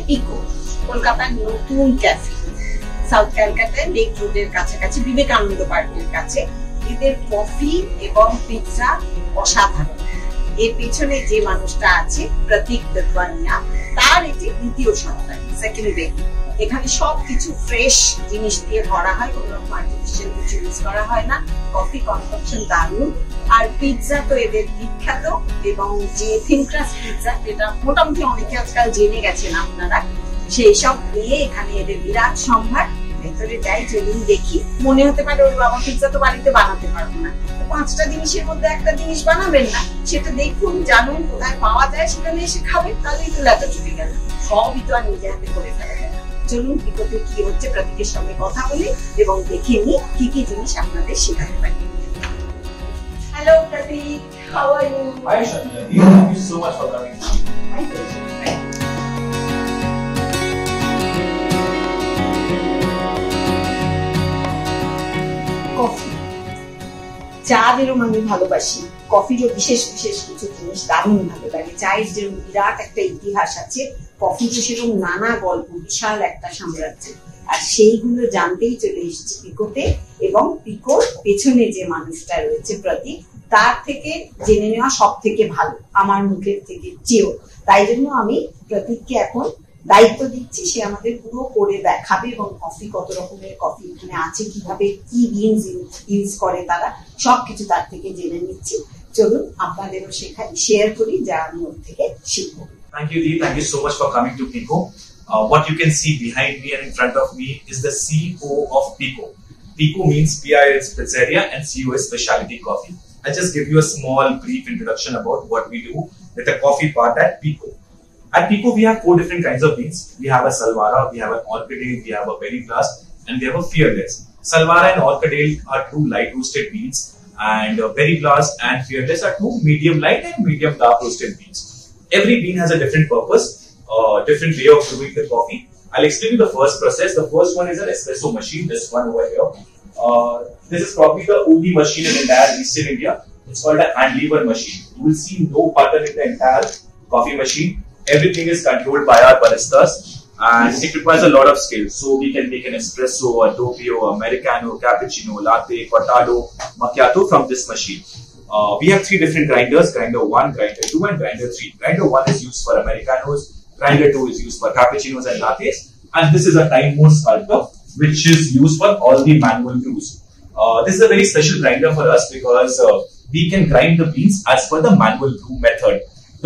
পিকো, কলকাতার নতুন cafe, south ক্যালকাটায় lake রোডের কাছাকাছি বিবেকানন্দ পার্কের কাছে। এদের কফি এবং পিৎজা অসাধারণ। এর পেছনে যে মানুষটা আছে প্রতীক দত্তওয়ানিয়া, তার এটি দ্বিতীয় সন্তান, সেকেন্ড বেবি। এখানে সবকিছু ফ্রেশ জিনিস দিয়ে ভরা হয়, কোনো রকম আর্টিফিশিয়াল কিছু ইউজ করা হয় না। কফি কনসাম্পশন দারুণ। আর পিৎজা তো এদের বিখ্যাত, এবং যে থিন ক্রাস্ট পিৎজা, যেটা মোটামুটি অনেকে আজকাল জেনে গেছেন আপনারা, সেই সব নিয়ে এখানে এদের বিরাট সম্ভার। ভেতরে যাই, চলুন দেখি। মনে হতে পারে ওর বাবা পিৎজা তো বাড়িতে বানাতে পারবো না, 5টা জিনিসের মধ্যে একটা জিনিস বানাবেন না, সেটা দেখুন, জানুন কোথায় পাওয়া যায়, সেখানে এসে খাবেন, তাহলেই তো লেটা চুপে গেল। সবই তো আর নিজে হাতে করে ফেলা যায় না। চলুন পিকোতে কি হচ্ছে প্রতীকের সঙ্গে কথা বলি এবং দেখে নি কি কি জিনিস আপনাদের শেখাতে পারি। Hello Pratik, how are you? Hi Shanti, thank you so much for coming. My pleasure. Coffee, চা যেরকম আমি ভালোবাসি, কফিরও বিশেষ বিশেষ কিছু জিনিস দারুণ ভালো লাগে। চায়ের যেরকম বিরাট একটা ইতিহাস আছে, কফিরও সেরকম নানা গল্প, বিশাল একটা সাম্রাজ্য। আর সেইগুলো জানতেই চলে এসেছি পিকোতে, এবং পিকোর পেছনে যে মানুষটা রয়েছে প্রতীক, তার থেকে জেনে নেওয়া সব থেকে ভালো, আমার মুখের থেকে চেয়েও। তাই জন্য আমি প্রতীককে এখন দায়িত্ব দিচ্ছি, সে আমাদের পুরো করে দেখাবে, এবং কফি কত রকমের কফি এখানে আছে, কিভাবে কি বিনস ইউজ করে তারা, সবকিছু তার থেকে জেনে নিচ্ছি। চলুন আপনাদেরও শেখাই, শেয়ার করি যা আমি ওর থেকে শিখবো। Thank you, Dee. Thank you so much for coming to Pico. What you can see behind me and in front of me is the CEO of Pico. Pico means PI's Pizzeria and CO is Specialty Coffee. I'll just give you a small brief introduction about what we do with the coffee part at Pico. At Pico, we have 4 different kinds of beans. We have a Salvara, we have an Orchidale, we have a Berry Blast, and we have a Fearless. Salvara and Orchidale are 2 light roasted beans, and Berry Blast and Fearless are 2 medium light and medium dark roasted beans. Every bean has a different purpose, different way of brewing the coffee. I'll explain you the first process. The first one is an espresso machine, this one over here. This is probably the only machine in entire Eastern India. It's called a hand lever machine. You will see no button in the entire coffee machine. Everything is controlled by our baristas, and it requires a lot of skill. So we can make an espresso, a doppio, americano, cappuccino, latte, cortado, macchiato from this machine. We have 3 different grinders: grinder 1, grinder 2, and grinder 3. Grinder 1 is used for americanos, grinder 2 is used for cappuccinos and lattes, and this is a time mode sculptor which is used for all the manual brews. This is a very special grinder for us because we can grind the beans as per the manual brew method.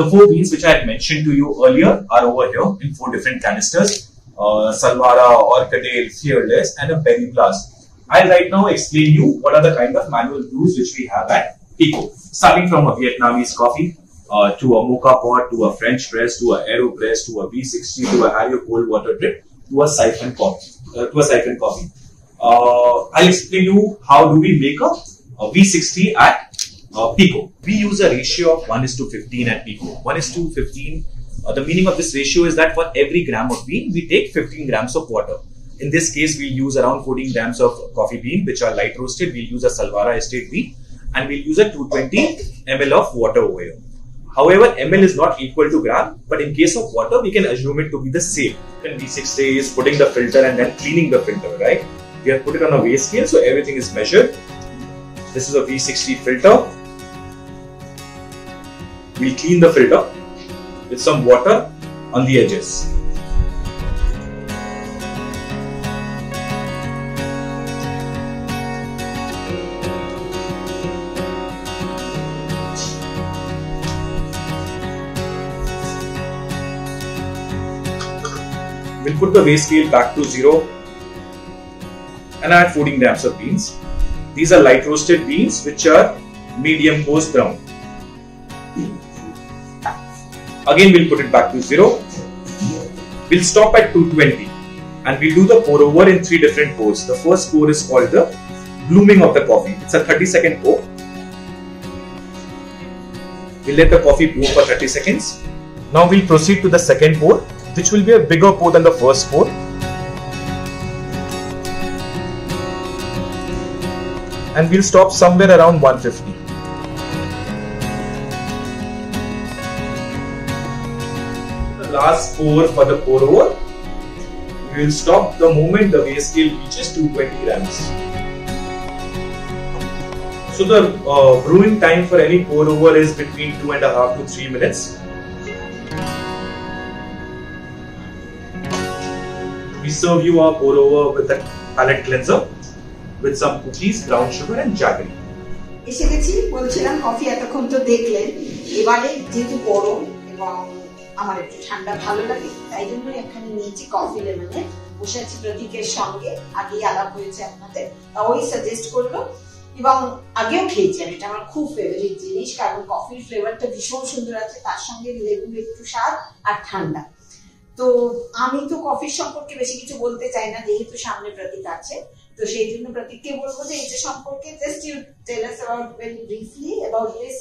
The 4 beans which I had mentioned to you earlier are over here in 4 different canisters: Salvara, Orchidale, Fearless, and a Berry Blast. I'll right now explain you what are the kind of manual brews which we have at Pico, starting from a Vietnamese coffee to a mocha pot, to a French press, to a AeroPress, to a V60, to a Hario cold water drip, to a siphon coffee. I'll explain you how do we make a V60 at Pico. We use a ratio of 1:15 at Pico. 1:15. The meaning of this ratio is that for every gram of bean, we take 15 grams of water. In this case, we'll use around 14 grams of coffee bean, which are light roasted. We'll use a Salvara estate bean, and we'll use a 220 ml of water over here. However, ml is not equal to gram, but in case of water, we can assume it to be the same. And V60 is putting the filter and then cleaning the filter, right? We have put it on a weigh scale, so everything is measured. This is a V60 filter. We'll clean the filter with some water on the edges. We'll put the weigh scale back to 0 and add 14 grams of beans. These are light roasted beans which are medium coarse brown. Again, we'll put it back to 0. We'll stop at 220 and we'll do the pour over in 3 different pours. The first pour is called the blooming of the coffee. It's a 30-second pour. We'll let the coffee bloom for 30 seconds. Now we'll proceed to the second pour, which will be a bigger pour than the first pour. And we'll stop somewhere around 150. last pour for the pour over. We will stop the moment the weigh scale reaches 220 grams. So the brewing time for any pour over is between 2.5 to 3 minutes. We serve you our pour over with a palate cleanser with some cookies, brown sugar and jaggery. এসে গেছি, বলছিলাম coffee এতক্ষণ তো দেখলেন। এবারে যেহেতু গরম এবং আমার একটু ঠান্ডা ভালো লাগে, তাই জন্য এখানে নিয়েছি কফি লেমনের। বসে আছি প্রতীকের সঙ্গে, আগেই আলাপ হয়েছে আপনাদের, ওই সাজেস্ট করলো এবং আগেও খেয়েছি আমি। এটা আমার খুব ফেভারিট জিনিস, কারণ কফির ফ্লেভারটা ভীষণ সুন্দর আছে, তার সঙ্গে লেবুর একটু স্বাদ আর ঠান্ডা। তো আমি তো কফির সম্পর্কে বেশি কিছু বলতে চাই না, যেহেতু সামনে প্রতীক আছে। তো সেই জন্য প্রতীককে বলবো যে এটা সম্পর্কে just you tell us about very briefly about this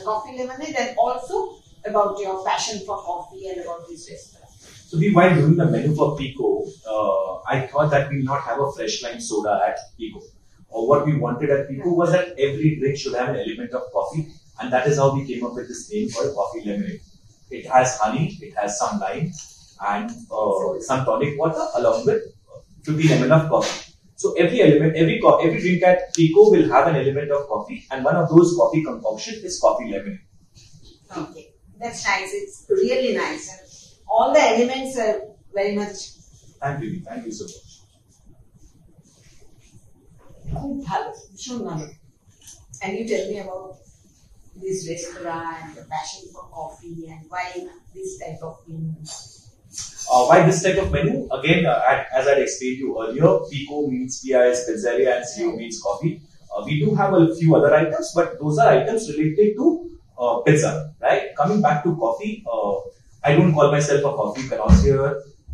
coffee lemonade and also about your passion for coffee and about this restaurant. So while doing the menu for Pico, I thought that we will not have a fresh lime soda at Pico. Or what we wanted at Pico was that every drink should have an element of coffee, and that is how we came up with this name called Coffee Lemonade. It has honey, it has some lime, and some tonic water along with 15 ml of coffee. So every drink at Pico will have an element of coffee, and one of those coffee concoction is Coffee Lemonade. Okay. That's nice. It's really nice. And all the elements are very much. Thank you so much. খুব ভালো, ভীষণ ভালো। And you tell me about this restaurant and your passion for coffee and why this type of menu. Why this type of menu? Again, as I explained to you earlier, Pico means PI's Pizzeria and CO means coffee. We do have a few other items, but those are items related to pizza, right? Coming back to coffee, I don't call myself a coffee connoisseur.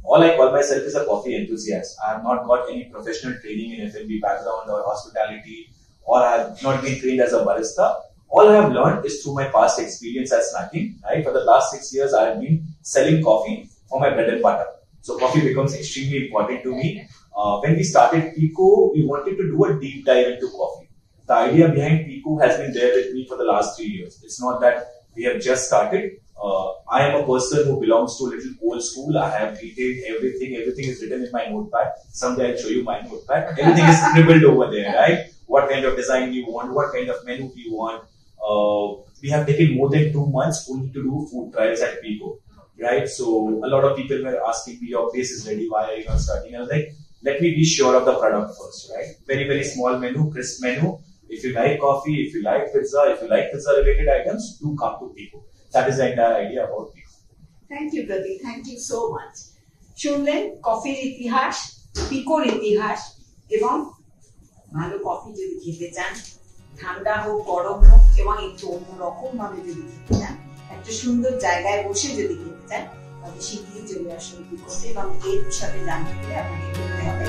All I call myself is a coffee enthusiast. I have not got any professional training in F&B background or hospitality, or I have not been trained as a barista. All I have learned is through my past experience as snacking, right? For the last 6 years, I have been selling coffee for my bread and butter. So coffee becomes extremely important to me. When we started Pico, we wanted to do a deep dive into coffee. The idea behind Pico has been there with me for the last 3 years. It's not that we have just started. I am a person who belongs to a little old school. I have detailed everything. Everything is written in my notepad. Someday I'll show you my notepad. Everything is scribbled over there, right? What kind of design we want, what kind of menu we want. We have taken more than 2 months only to do food trials at Pico, right? So a lot of people were asking me, your place is ready, why are you not starting? I was like, let me be sure of the product first, right? Very, very small menu, crisp menu. If you like coffee, if you like pizza, if you like pizza related items, do come to Pico. That is the entire idea about Pico. Thank you, Pradeep. Thank you so much. শুনলেন কফির ইতিহাস, পিকোর ইতিহাস, এবং ভালো coffee যদি খেতে চান, ঠান্ডা হোক গরম হোক এবং একটু অন্যরকম ভাবে যদি খেতে চান, একটা সুন্দর জায়গায় বসে যদি খেতে চান, তাহলে শিগগিরই চলে আসুন পিকোতে। এবং এর বিষয়ে জানতে হলে আপনাকে করতে হবে